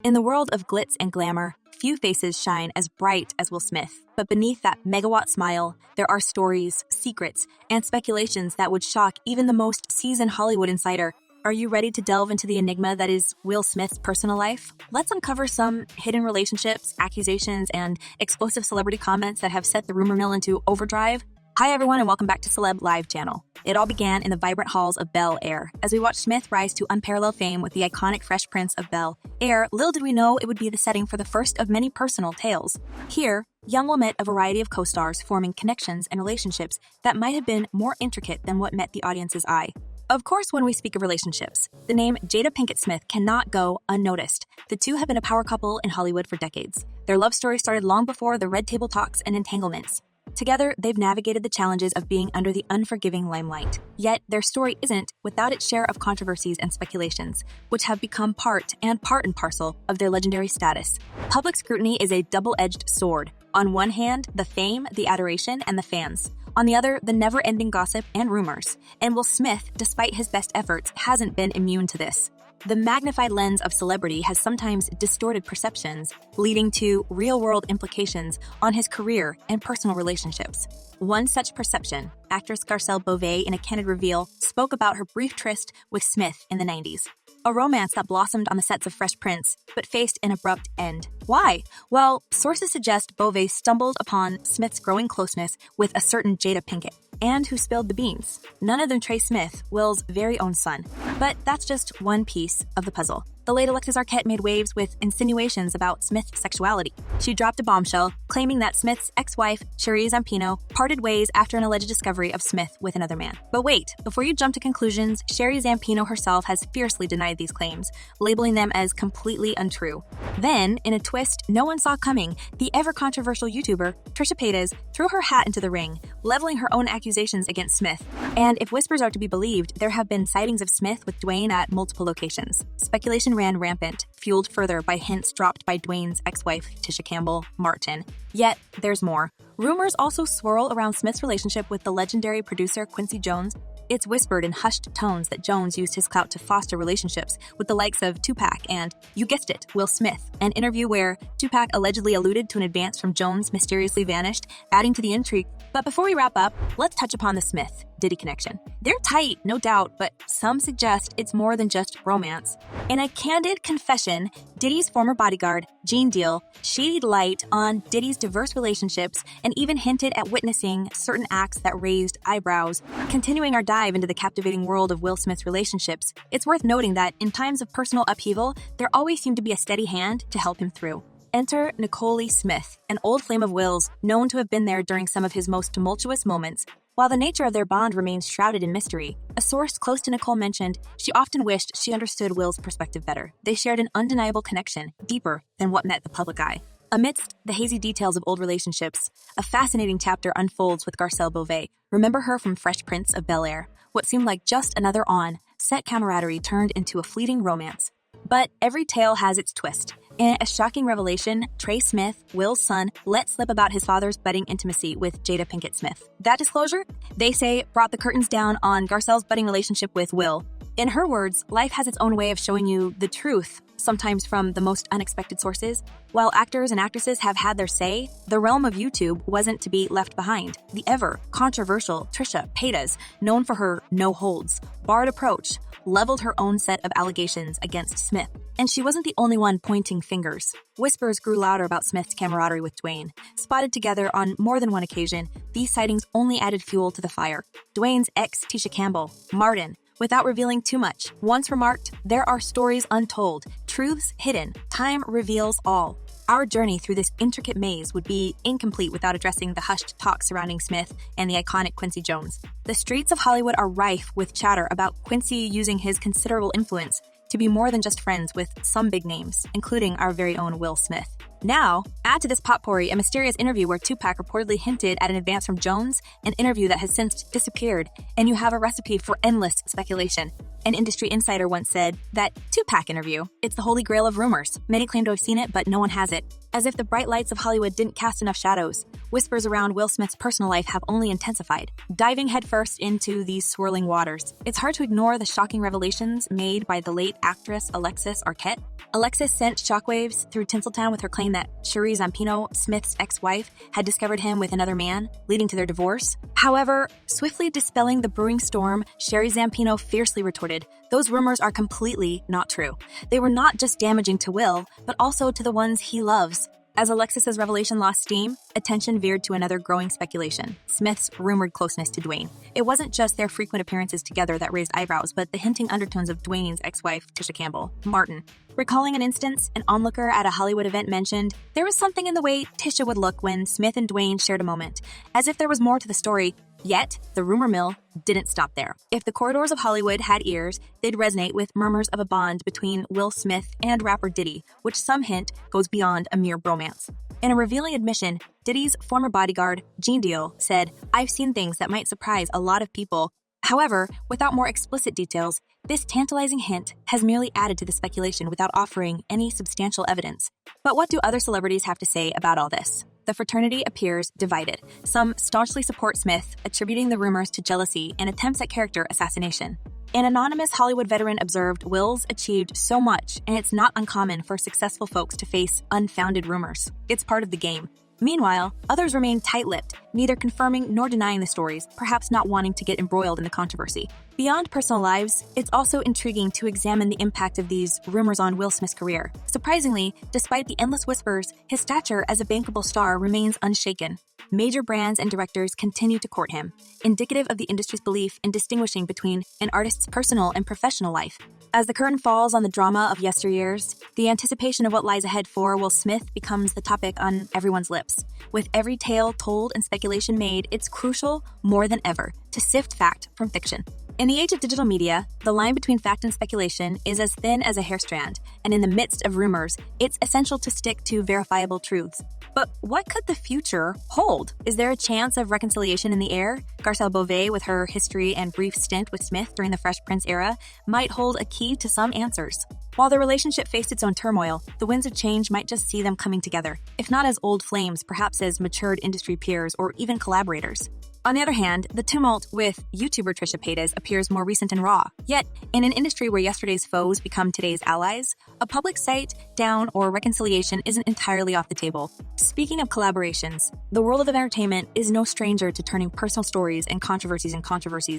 In the world of glitz and glamour, few faces shine as bright as Will Smith. But beneath that megawatt smile, there are stories, secrets, and speculations that would shock even the most seasoned Hollywood insider. Are you ready to delve into the enigma that is Will Smith's personal life? Let's uncover some hidden relationships, accusations, and explosive celebrity comments that have set the rumor mill into overdrive. Hi everyone and welcome back to Celeb Live channel. It all began in the vibrant halls of Bel Air as we watched Smith rise to unparalleled fame with the iconic Fresh Prince of Bel Air. Little did we know it would be the setting for the first of many personal tales. Here, Young will met a variety of co-stars, forming connections and relationships that might have been more intricate than what met the audience's eye. Of course, when we speak of relationships, the name Jada Pinkett Smith cannot go unnoticed. The two have been a power couple in Hollywood for decades. Their love story started long before the red table talks and entanglements. Together, they've navigated the challenges of being under the unforgiving limelight. Yet, their story isn't without its share of controversies and speculations, which have become part and parcel of their legendary status. Public scrutiny is a double-edged sword. On one hand, the fame, the adoration, and the fans. On the other, the never-ending gossip and rumors. And Will Smith, despite his best efforts, hasn't been immune to this. The magnified lens of celebrity has sometimes distorted perceptions, leading to real-world implications on his career and personal relationships. One such perception, actress Garcelle Beauvais, in a candid reveal, spoke about her brief tryst with Smith in the 90s. A romance that blossomed on the sets of Fresh Prince, but faced an abrupt end. Why? Well, sources suggest Beauvais stumbled upon Smith's growing closeness with a certain Jada Pinkett. And who spilled the beans? None other than Trey Smith, Will's very own son. But that's just one piece of the puzzle. The late Alexis Arquette made waves with insinuations about Smith's sexuality. She dropped a bombshell, claiming that Smith's ex-wife, Sheree Zampino, parted ways after an alleged discovery of Smith with another man. But wait, before you jump to conclusions, Sheree Zampino herself has fiercely denied these claims, labeling them as completely untrue. Then, in a twist no one saw coming, the ever-controversial YouTuber, Trisha Paytas, threw her hat into the ring, leveling her own accusations against Smith. And if whispers are to be believed, there have been sightings of Smith with Dwayne at multiple locations. Speculation ran rampant, fueled further by hints dropped by Dwayne's ex-wife, Tisha Campbell Martin. Yet, there's more. Rumors also swirl around Smith's relationship with the legendary producer Quincy Jones. It's whispered in hushed tones that Jones used his clout to foster relationships with the likes of Tupac and, you guessed it, Will Smith. An interview where Tupac allegedly alluded to an advance from Jones mysteriously vanished, adding to the intrigue. But before we wrap up, let's touch upon the Smith-Diddy connection. They're tight, no doubt, but some suggest it's more than just romance. In a candid confession, Diddy's former bodyguard, Gene Deal, shaded light on Diddy's diverse relationships and even hinted at witnessing certain acts that raised eyebrows. Continuing our dive into the captivating world of Will Smith's relationships, it's worth noting that in times of personal upheaval, there always seemed to be a steady hand to help him through. Enter Nicole Smith, an old flame of Will's, known to have been there during some of his most tumultuous moments. While the nature of their bond remains shrouded in mystery, a source close to Nicole mentioned she often wished she understood Will's perspective better. They shared an undeniable connection, deeper than what met the public eye. Amidst the hazy details of old relationships, a fascinating chapter unfolds with Garcelle Beauvais. Remember her from Fresh Prince of Bel Air? What seemed like just another on-set camaraderie turned into a fleeting romance. But every tale has its twist. In a shocking revelation, Trey Smith, Will's son, let slip about his father's budding intimacy with Jada Pinkett Smith. That disclosure, they say, brought the curtains down on Garcelle's budding relationship with Will. In her words, life has its own way of showing you the truth, sometimes from the most unexpected sources. While actors and actresses have had their say, the realm of YouTube wasn't to be left behind. The ever-controversial Trisha Paytas, known for her no-holds, barred approach, leveled her own set of allegations against Smith. And she wasn't the only one pointing fingers. Whispers grew louder about Smith's camaraderie with Dwayne. Spotted together on more than one occasion, these sightings only added fuel to the fire. Dwayne's ex, Tisha Campbell Martin, without revealing too much, once remarked, "There are stories untold, truths hidden. Time reveals all." Our journey through this intricate maze would be incomplete without addressing the hushed talk surrounding Smith and the iconic Quincy Jones. The streets of Hollywood are rife with chatter about Quincy using his considerable influence to be more than just friends with some big names, including our very own Will Smith. Now, add to this potpourri a mysterious interview where Tupac reportedly hinted at an advance from Jones, an interview that has since disappeared, and you have a recipe for endless speculation. An industry insider once said, that Tupac interview, it's the holy grail of rumors. Many claim to have seen it, but no one has it. As if the bright lights of Hollywood didn't cast enough shadows, whispers around Will Smith's personal life have only intensified, diving headfirst into these swirling waters. It's hard to ignore the shocking revelations made by the late actress Alexis Arquette. Alexis sent shockwaves through Tinseltown with her claim that Sherry Zampino, Smith's ex-wife, had discovered him with another man, leading to their divorce. However, swiftly dispelling the brewing storm, Sherry Zampino fiercely retorted, "Those rumors are completely not true. They were not just damaging to Will, but also to the ones he loves." As Alexis's revelation lost steam, attention veered to another growing speculation, Smith's rumored closeness to Dwayne. It wasn't just their frequent appearances together that raised eyebrows, but the hinting undertones of Dwayne's ex-wife, Tisha Campbell, Martin. Recalling an instance, an onlooker at a Hollywood event mentioned, "There was something in the way Tisha would look when Smith and Dwayne shared a moment, as if there was more to the story." Yet, the rumor mill didn't stop there. If the corridors of Hollywood had ears, they'd resonate with murmurs of a bond between Will Smith and rapper Diddy, which some hint goes beyond a mere bromance. In a revealing admission, Diddy's former bodyguard, Gene Deal, said, "I've seen things that might surprise a lot of people." However, without more explicit details, this tantalizing hint has merely added to the speculation without offering any substantial evidence. But what do other celebrities have to say about all this? The fraternity appears divided. Some staunchly support Smith, attributing the rumors to jealousy and attempts at character assassination. An anonymous Hollywood veteran observed, "Will's achieved so much, and it's not uncommon for successful folks to face unfounded rumors. It's part of the game." Meanwhile, others remain tight-lipped, neither confirming nor denying the stories, perhaps not wanting to get embroiled in the controversy. Beyond personal lives, it's also intriguing to examine the impact of these rumors on Will Smith's career. Surprisingly, despite the endless whispers, his stature as a bankable star remains unshaken. Major brands and directors continue to court him, indicative of the industry's belief in distinguishing between an artist's personal and professional life. As the curtain falls on the drama of yesteryears, the anticipation of what lies ahead for Will Smith becomes the topic on everyone's lips. With every tale told and speculation made, it's crucial, more than ever, to sift fact from fiction. In the age of digital media, the line between fact and speculation is as thin as a hair strand, and in the midst of rumors, it's essential to stick to verifiable truths. But what could the future hold? Is there a chance of reconciliation in the air? Garcelle Beauvais, with her history and brief stint with Smith during the Fresh Prince era, might hold a key to some answers. While their relationship faced its own turmoil, the winds of change might just see them coming together, if not as old flames, perhaps as matured industry peers or even collaborators. On the other hand, the tumult with YouTuber Trisha Paytas appears more recent and raw. Yet, in an industry where yesterday's foes become today's allies, a public sight, down, or reconciliation isn't entirely off the table. Speaking of collaborations, the world of entertainment is no stranger to turning personal stories and controversies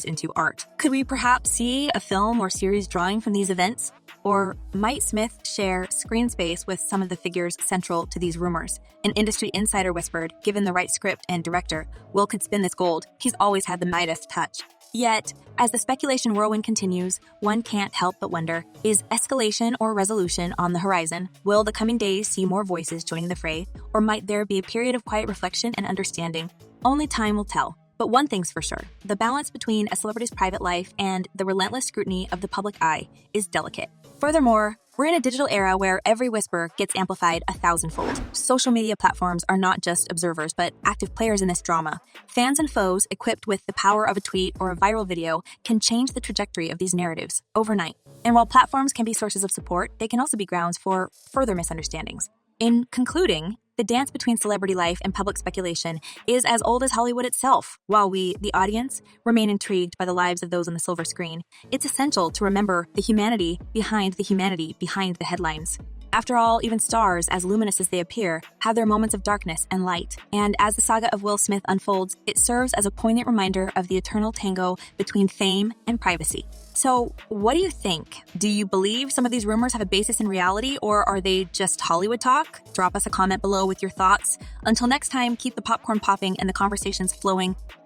into art. Could we perhaps see a film or series drawing from these events? Or might Smith share screen space with some of the figures central to these rumors? An industry insider whispered, given the right script and director, Will could spin this gold. He's always had the Midas touch. Yet, as the speculation whirlwind continues, one can't help but wonder, is escalation or resolution on the horizon? Will the coming days see more voices joining the fray? Or might there be a period of quiet reflection and understanding? Only time will tell. But one thing's for sure, the balance between a celebrity's private life and the relentless scrutiny of the public eye is delicate. Furthermore, we're in a digital era where every whisper gets amplified 1,000-fold. Social media platforms are not just observers, but active players in this drama. Fans and foes, equipped with the power of a tweet or a viral video, can change the trajectory of these narratives overnight. And while platforms can be sources of support, they can also be grounds for further misunderstandings. In concluding, the dance between celebrity life and public speculation is as old as Hollywood itself. While we, the audience, remain intrigued by the lives of those on the silver screen, it's essential to remember the humanity behind the headlines. After all, even stars, as luminous as they appear, have their moments of darkness and light. And as the saga of Will Smith unfolds, it serves as a poignant reminder of the eternal tango between fame and privacy. So, what do you think? Do you believe some of these rumors have a basis in reality, or are they just Hollywood talk? Drop us a comment below with your thoughts. Until next time, keep the popcorn popping and the conversations flowing.